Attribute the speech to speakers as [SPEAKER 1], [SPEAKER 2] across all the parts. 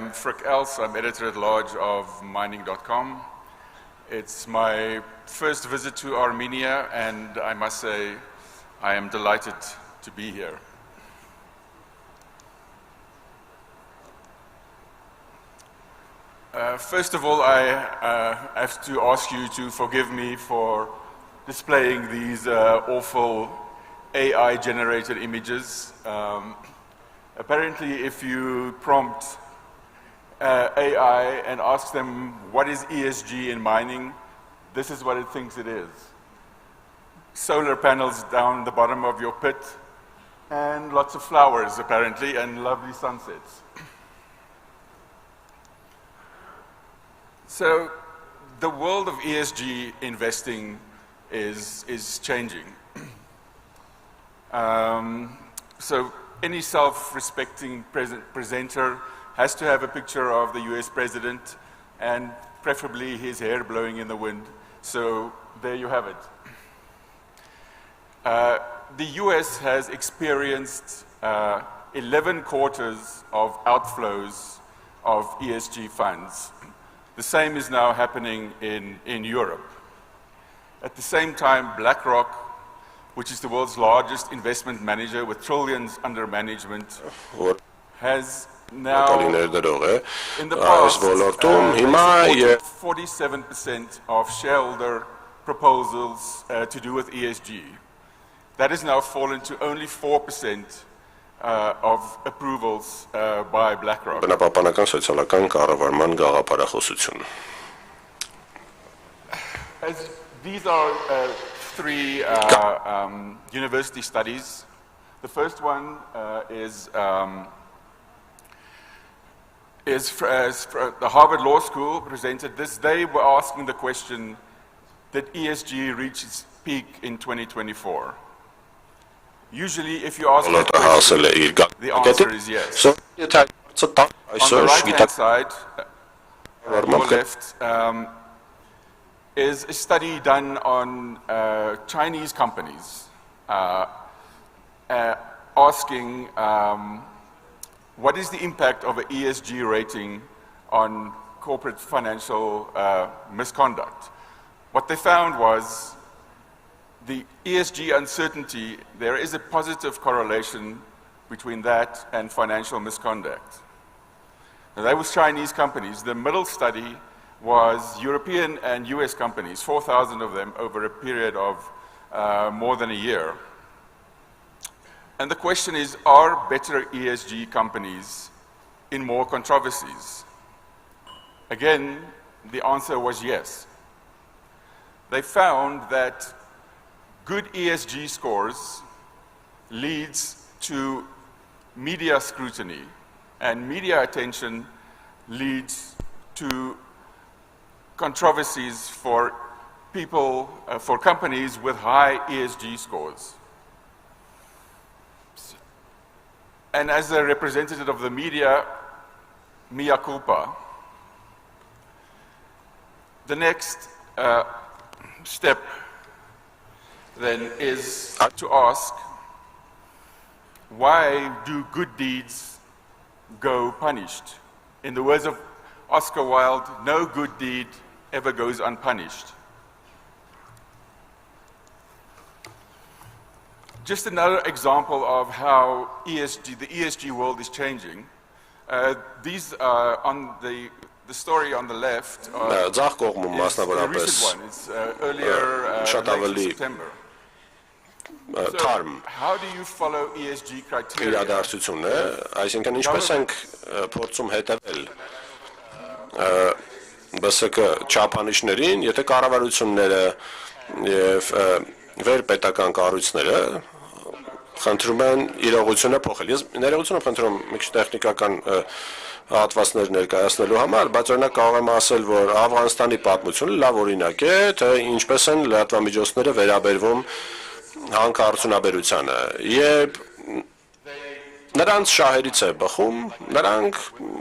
[SPEAKER 1] am Frick Els, I'm editor-at-large of mining.com. It's my first visit to Armenia, and I must say I am delighted to be here. First of all, I have to ask you to forgive me for displaying these awful AI-generated images. Apparently, if you prompt AI and ask them what is ESG in mining, this is what it thinks it is. Solar panels down the bottom of your pit, and lots of flowers, apparently, and lovely sunsets. So the world of ESG investing is changing. So any self-respecting presenter has to have a picture of the US president and preferably his hair blowing in the wind. So there you have it. The US has experienced 11 quarters of outflows of ESG funds. The same is now happening in Europe. At the same time, BlackRock, which is the world's largest investment manager with trillions under management, has now, in the past, 47% of shareholder proposals to do with ESG. That has now fallen to only 4% of approvals by BlackRock. As these are three university studies. The first one is the Harvard Law School presented this. They were asking the question, did ESG reach its peak in 2024? Usually, if you ask that question, the answer is yes. On the right-hand side, your left, is a study done on Chinese companies asking what is the impact of an ESG rating on corporate financial misconduct. What they found was the ESG uncertainty, there is a positive correlation between that and financial misconduct. Now, that was Chinese companies. The middle study was European and US companies, 4,000 of them over a period of more than a year. And the question is, are better ESG companies in more controversies? Again, the answer was yes. They found that good ESG scores leads to media scrutiny, and media attention leads to controversies for people, for companies with high ESG scores. And as a representative of the media, mea culpa. The next step then is to ask, why do good deeds go punished? In the words of Oscar Wilde, no good deed ever goes unpunished. Just another example of how the ESG world is changing. These are on the story on the left is the recent one. It's earlier late September. So, how do you follow ESG criteria?
[SPEAKER 2] Այսինքն ինչպես ենք փորձում հետևել ԲՍԿ չափանիշներին, եթե կառավարությունները եւ վերպետական կառույցները խնդրում են իրողությունը փոխել։ Ես ներողություն եմ խնդրում մի քիչ տեխնիկական հատվածներ ներկայացնելու համար, բայց օրինակ կարող եմ ասել, որ Աֆղանստանի պատմությունը լավ օրինակ է, թե ինչպես են լրատվամիջոցները վերաբերվում հանքարդյունաբերությանը, երբ նրանց շահերից է բխում, նրանք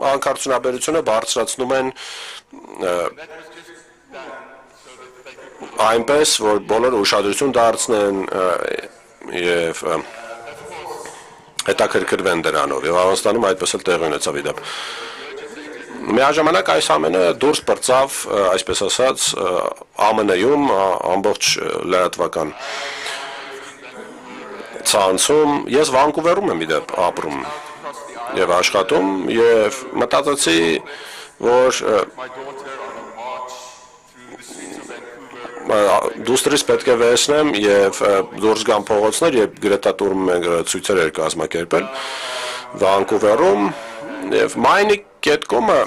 [SPEAKER 2] հանքարդյունաբերությունը բարձրացնում են այնպես, որ բոլորը ուշադրություն դարձնեն եւ հետաքրքրվեն դրանով, եւ Աֆղանստանում այդպես էլ տեղի ունեցավ իդեպ։ Միաժամանակ այս ամենը դուրս բրծավ, այսպես ասած, ԱՄՆ-ում ամբողջ լրատվական ցանցում, ես Վանկուվերում եմ իդեպ ապրում եւ աշխատում եւ մտածեցի, որ դուստրից պետք է վերցնեմ եւ դուրս գամ փողոցներ եւ Գրետա Թունբերգը ցույցեր էր կազմակերպել Վանկուվերում եւ Mining.com-ը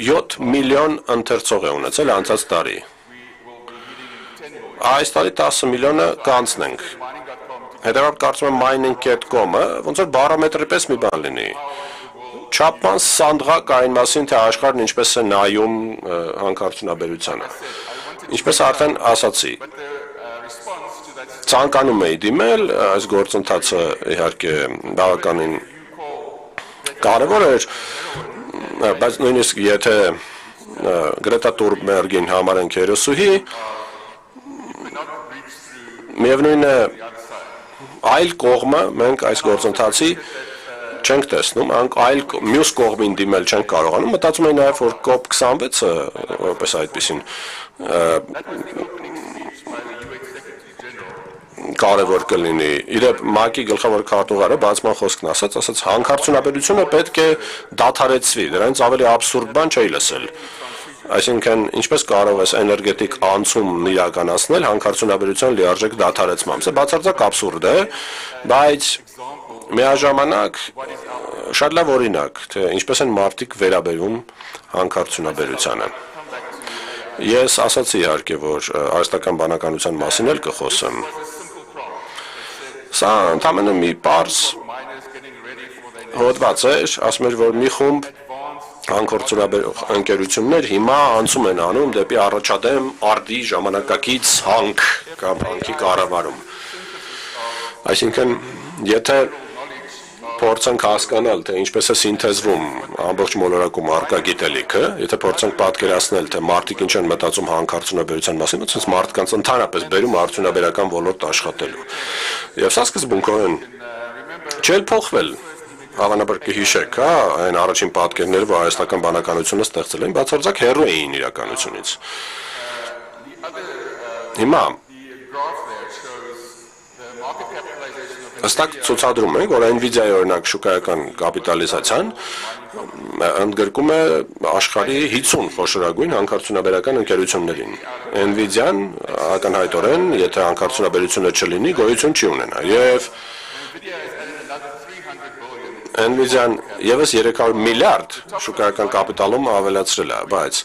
[SPEAKER 2] 7 միլիոն ընթերցող է ունեցել անցած տարի։ Այս տարի 10 միլիոնը կանցնենք։ Հետևաբար կարծում եմ Mining.com-ը ոնց որ բարոմետրի պես մի բան լինի։ Չափման սանդղակ այն մասին, թե աշխարհն ինչպես է նայում հանքարդյունաբերությանը։ Ինչպես արդեն ասացի, ցանկանում էի դիմել, այս գործընթացը իհարկե բավականին կարևոր էր, բայց նույնիսկ եթե Գրետա Թունբերգին համարենք հերոսուհի, միևնույն է այլ կողմը մենք այս գործընթացի չենք տեսնում, այլ մյուս կողմին դիմել չենք կարողանում, մտածում եմ նաև որ COP26-ը որպես այդպեսին կարևոր կլինի։ Իրեւ ՄԱԿ-ի գլխավոր քարտուղարը բացման խոսքն ասաց հանքարդյունաբերությունը պետք է դադարեցվի, դրանից ավելի աբսուրդ բան չէի լսել։ Այսինքն, ինչպես կարող ես էներգետիկ անցում իրականացնել հանքարդյունաբերության լիարժեք դադարեցմամբ։ Սա բացարձակ աբսուրդ է, բայց միաժամանակ շատ լավ օրինակ, թե ինչպես են մարդիկ վերաբերում հանքարդյունաբերությանը։ Ես ասացի իհարկե, որ արհեստական բանականության մասին էլ կխոսեմ։ Սա ընդամենը մի պարզ հոդված էր, ասում էր, որ մի խումբ հանքարդյունաբերող ընկերություններ հիմա անցում են անում դեպի առաջադեմ արդի ժամանակակից հանք կամ հանքի կառավարում։ Այսինքն, եթե փորձենք հասկանալ, թե ինչպես է սինթեզվում ամբողջ մոլորակում առկա գիտելիքը, եթե փորձենք պատկերացնել, թե մարդիկ ինչ են մտածում հանքարդյունաբերության մասին, ոնց մարդկանց ընդհանրապես բերում արդյունաբերական ոլորտ աշխատելու։ Եվ սա սկզբունքորեն չէր փոխվել, հավանաբար կհիշեք, հա, այն առաջին պատկերները, որ արհեստական բանականությունը ստեղծել են, բացարձակ հեռու էին իրականությունից։ Հիմա հստակ ցուցադրում ենք, որ Nvidia-ի օրինակ շուկայական կապիտալիզացիան ընդգրկում է աշխարհի 50 խոշորագույն հանքարդյունաբերական ընկերություններին։ Nvidia-ն ակնհայտորեն, եթե հանքարդյունաբերությունը չլինի, գոյություն չի ունենա։ Եվ Nvidia-ն եւս 300 միլիարդ շուկայական կապիտալում ավելացրել է, բայց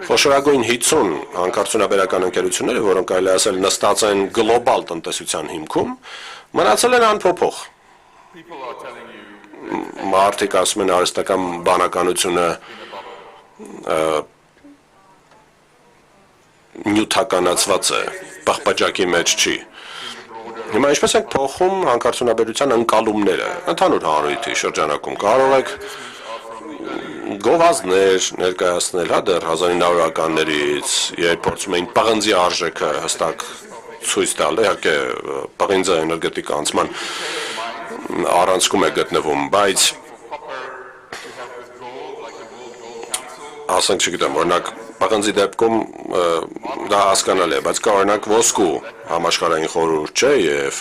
[SPEAKER 2] խոշորագույն 50 հանքարդյունաբերական ընկերությունները, որոնք կարելի է ասել նստած են գլոբալ տնտեսության հիմքում, մնացել են անփոփոխ։ Մարդիկ ասում են արհեստական բանականությունը նյութականացված է, պահպաջակի մեջ չի։ Հիմա ինչպես ենք փոխում հանքարդյունաբերության ընկալումները, ընդհանուր հանրույթի շրջանակում կարող եք գովազդներ ներկայացնել, հա, դեռ 1900-ականներից, երբ փորձում էին պղնձի արժեքը հստակ ցույց տալ, իհարկե պղինձը էներգետիկ անցման առանցքում է գտնվում, բայց ասենք չգիտեմ, օրինակ պղնձի դեպքում դա հասկանալի է, բայց կա օրինակ ոսկու համաշխարհային խորհուրդ չէ եւ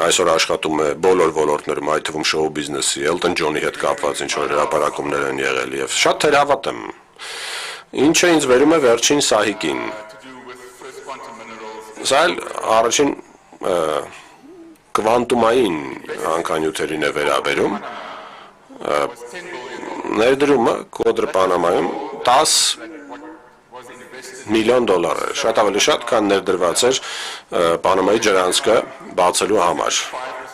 [SPEAKER 2] այսօր աշխատում է բոլոր ոլորտներում, այդ թվում շոու բիզնեսի, Elton John-ի հետ կապված ինչ որ հրապարակումներ են եղել եւ շատ թերավատ եմ։ Ինչը ինձ վերում է վերջին սահիկին։ Սա առաջին կվանտումային հանքանյութերին է վերաբերում։ Ներդրումը Կոդր Պանամայում 10 միլիոն դոլար է, շատ ավելի շատ, քան ներդրված էր Պանամայի ջրանցքը բացելու համար։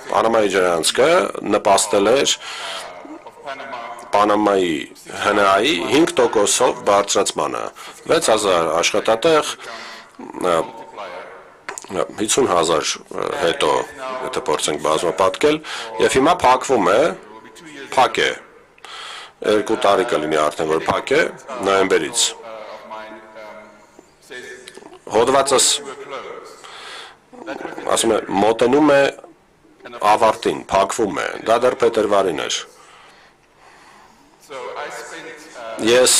[SPEAKER 2] Պանամայի ջրանցքը նպաստել էր Պանամայի ՀՆԱ-ի 5%-ով բարձրացմանը, 6000 աշխատատեղ, 50,000 հետո, եթե փորձենք բազմապատկել, եւ հիմա փակվում է, փակ է, 2 տարի կլինի արդեն, որ փակ է, նոյեմբերից։ Հոդվածս ասում է, մոտենում է ավարտին, փակվում է, դա դեռ փետրվարին էր։ Ես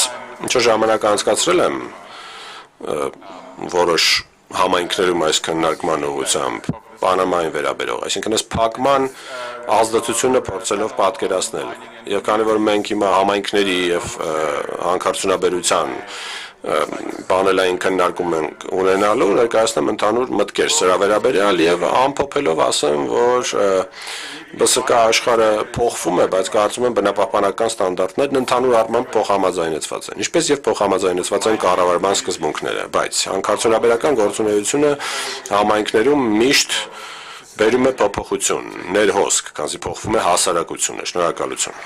[SPEAKER 2] ինչ-որ ժամանակ անցկացրել եմ որոշ համայնքներում այս քննարկման ուղղությամբ Պանամային վերաբերող, այսինքն այս փակման ազդեցությունը փորձելով պատկերացնել։ Եվ քանի որ մենք հիմա համայնքների եւ հանքարդյունաբերության պանելային քննարկում ենք ունենալու, ներկայացնեմ ընդհանուր մտքեր սրա վերաբերյալ եւ ամփոփելով ասեմ, որ ԲՍԿ աշխարհը փոխվում է, բայց կարծում եմ բնապահպանական ստանդարտներն ընդհանուր առմամբ փոխհամաձայնեցված են, ինչպես եւ փոխհամաձայնեցված են կառավարման սկզբունքները, բայց հանքարդյունաբերական գործունեությունը համայնքներում միշտ բերում է փոփոխություն, ներհոսք, քանզի փոխվում է հասարակությունը։ Շնորհակալություն։